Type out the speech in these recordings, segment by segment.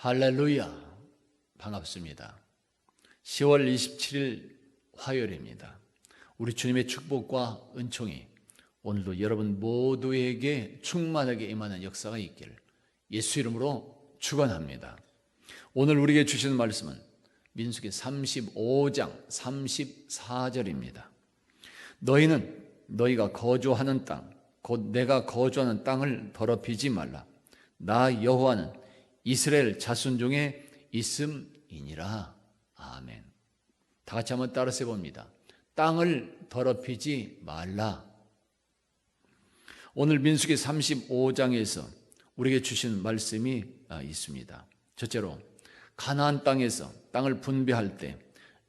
할렐루야, 반갑습니다. 10월 27일 화요일입니다. 우리 주님의 축복과 은총이 오늘도 여러분 모두에게 충만하게 임하는 역사가 있기를 예수 이름으로 축원합니다. 오늘 우리에게 주시는 말씀은 민수기 35장 34절입니다. 너희는 너희가 거주하는 땅, 곧 내가 거주하는 땅을 더럽히지 말라. 나 여호와는 이스라엘 자손 중에 있음이니라. 아멘. 다 같이 한번 따라서 해봅니다. 땅을 더럽히지 말라. 오늘 민수기 35장에서 우리에게 주신 말씀이 있습니다. 첫째로 가나안 땅에서 땅을 분배할 때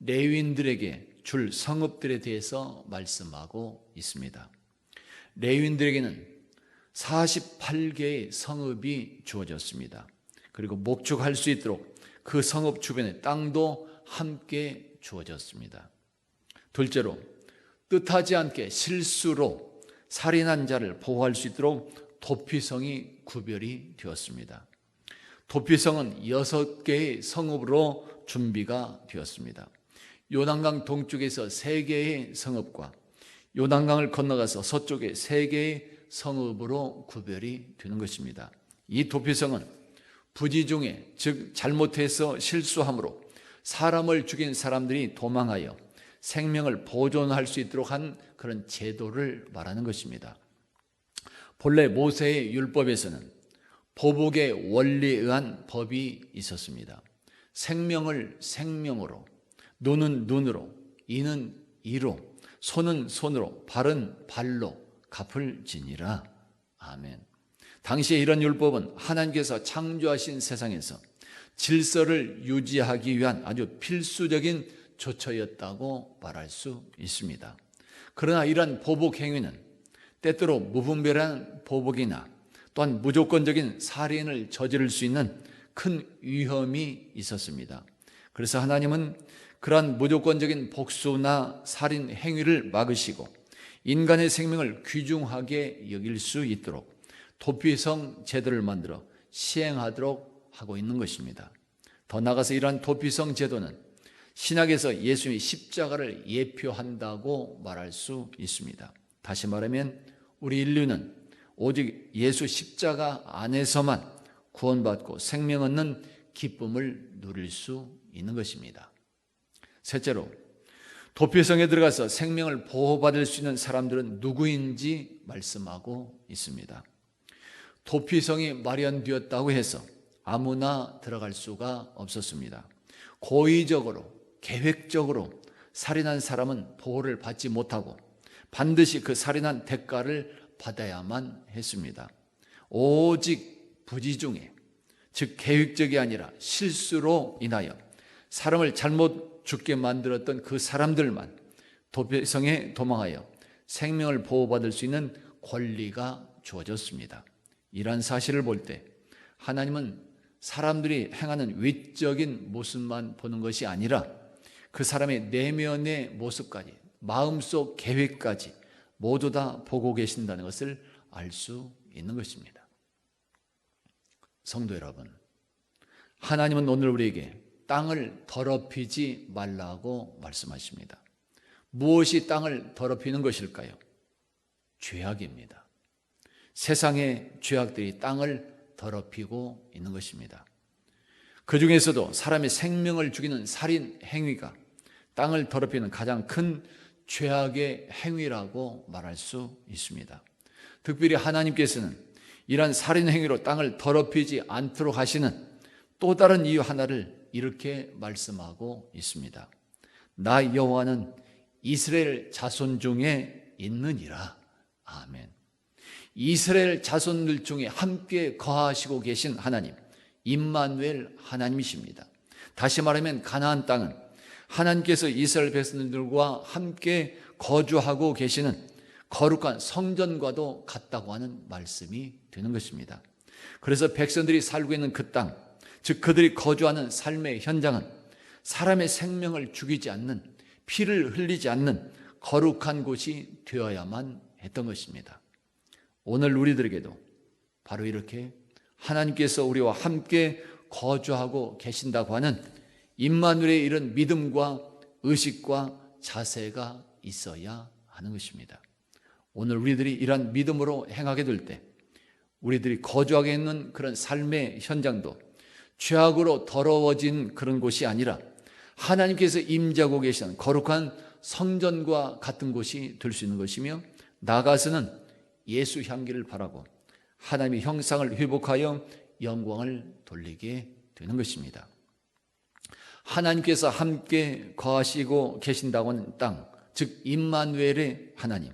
레위인들에게 줄 성읍들에 대해서 말씀하고 있습니다. 레위인들에게는 48개의 성읍이 주어졌습니다. 그리고 목축할 수 있도록 그 성읍 주변에 땅도 함께 주어졌습니다. 둘째로 뜻하지 않게 실수로 살인한 자를 보호할 수 있도록 도피성이 구별이 되었습니다. 도피성은 6개의 성읍으로 준비가 되었습니다. 요단강 동쪽에서 3개의 성읍과 요단강을 건너가서 서쪽에 3개의 성읍으로 구별이 되는 것입니다. 이 도피성은 부지 중에, 즉 잘못해서 실수함으로 사람을 죽인 사람들이 도망하여 생명을 보존할 수 있도록 한 그런 제도를 말하는 것입니다. 본래 모세의 율법에서는 보복의 원리에 의한 법이 있었습니다. 생명을 생명으로, 눈은 눈으로, 이는 이로, 손은 손으로, 발은 발로 갚을 지니라. 아멘. 당시에 이런 율법은 하나님께서 창조하신 세상에서 질서를 유지하기 위한 아주 필수적인 조처였다고 말할 수 있습니다. 그러나 이러한 보복 행위는 때때로 무분별한 보복이나 또한 무조건적인 살인을 저지를 수 있는 큰 위험이 있었습니다. 그래서 하나님은 그러한 무조건적인 복수나 살인 행위를 막으시고 인간의 생명을 귀중하게 여길 수 있도록 도피성 제도를 만들어 시행하도록 하고 있는 것입니다. 더 나아가서 이러한 도피성 제도는 신약에서 예수님의 십자가를 예표한다고 말할 수 있습니다. 다시 말하면 우리 인류는 오직 예수 십자가 안에서만 구원받고 생명 얻는 기쁨을 누릴 수 있는 것입니다. 셋째로 도피성에 들어가서 생명을 보호받을 수 있는 사람들은 누구인지 말씀하고 있습니다. 도피성이 마련되었다고 해서 아무나 들어갈 수가 없었습니다. 고의적으로, 계획적으로 살인한 사람은 보호를 받지 못하고 반드시 그 살인한 대가를 받아야만 했습니다. 오직 부지 중에, 즉 계획적이 아니라 실수로 인하여 사람을 잘못 죽게 만들었던 그 사람들만 도피성에 도망하여 생명을 보호받을 수 있는 권리가 주어졌습니다. 이러한 사실을 볼 때 하나님은 사람들이 행하는 외적인 모습만 보는 것이 아니라 그 사람의 내면의 모습까지, 마음속 계획까지 모두 다 보고 계신다는 것을 알 수 있는 것입니다. 성도 여러분, 하나님은 오늘 우리에게 땅을 더럽히지 말라고 말씀하십니다. 무엇이 땅을 더럽히는 것일까요? 죄악입니다. 세상의 죄악들이 땅을 더럽히고 있는 것입니다. 그 중에서도 사람의 생명을 죽이는 살인 행위가 땅을 더럽히는 가장 큰 죄악의 행위라고 말할 수 있습니다. 특별히 하나님께서는 이러한 살인 행위로 땅을 더럽히지 않도록 하시는 또 다른 이유 하나를 이렇게 말씀하고 있습니다. 나 여호와는 이스라엘 자손 중에 있느니라. 아멘. 이스라엘 자손들 중에 함께 거하시고 계신 하나님, 임마누엘 하나님이십니다. 다시 말하면 가나안 땅은 하나님께서 이스라엘 백성들과 함께 거주하고 계시는 거룩한 성전과도 같다고 하는 말씀이 되는 것입니다. 그래서 백성들이 살고 있는 그 땅, 즉 그들이 거주하는 삶의 현장은 사람의 생명을 죽이지 않는, 피를 흘리지 않는 거룩한 곳이 되어야만 했던 것입니다. 오늘 우리들에게도 바로 이렇게 하나님께서 우리와 함께 거주하고 계신다고 하는 임마누엘의 이런 믿음과 의식과 자세가 있어야 하는 것입니다. 오늘 우리들이 이러한 믿음으로 행하게 될 때 우리들이 거주하게 있는 그런 삶의 현장도 죄악으로 더러워진 그런 곳이 아니라 하나님께서 임재하고 계시는 거룩한 성전과 같은 곳이 될 수 있는 것이며, 나아가서는 예수 향기를 바라고 하나님의 형상을 회복하여 영광을 돌리게 되는 것입니다. 하나님께서 함께 거하시고 계신다고 하는 땅, 즉 임마누엘의 하나님,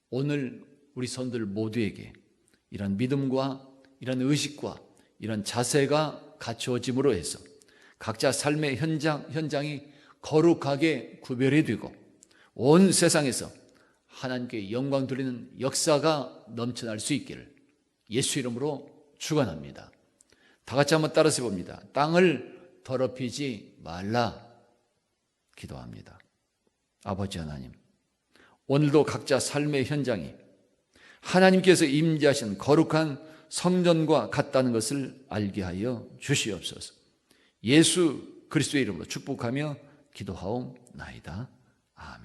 오늘 우리 성도들 모두에게 이런 믿음과 이런 의식과 이런 자세가 갖추어짐으로 해서 각자 삶의 현장이 거룩하게 구별이 되고 온 세상에서 하나님께 영광 돌리는 역사가 넘쳐날 수 있기를 예수 이름으로 축원합니다. 다 같이 한번 따라서 봅니다. 땅을 더럽히지 말라 기도합니다. 아버지 하나님, 오늘도 각자 삶의 현장이 하나님께서 임재하신 거룩한 성전과 같다는 것을 알게 하여 주시옵소서. 예수 그리스도의 이름으로 축복하며 기도하옵나이다.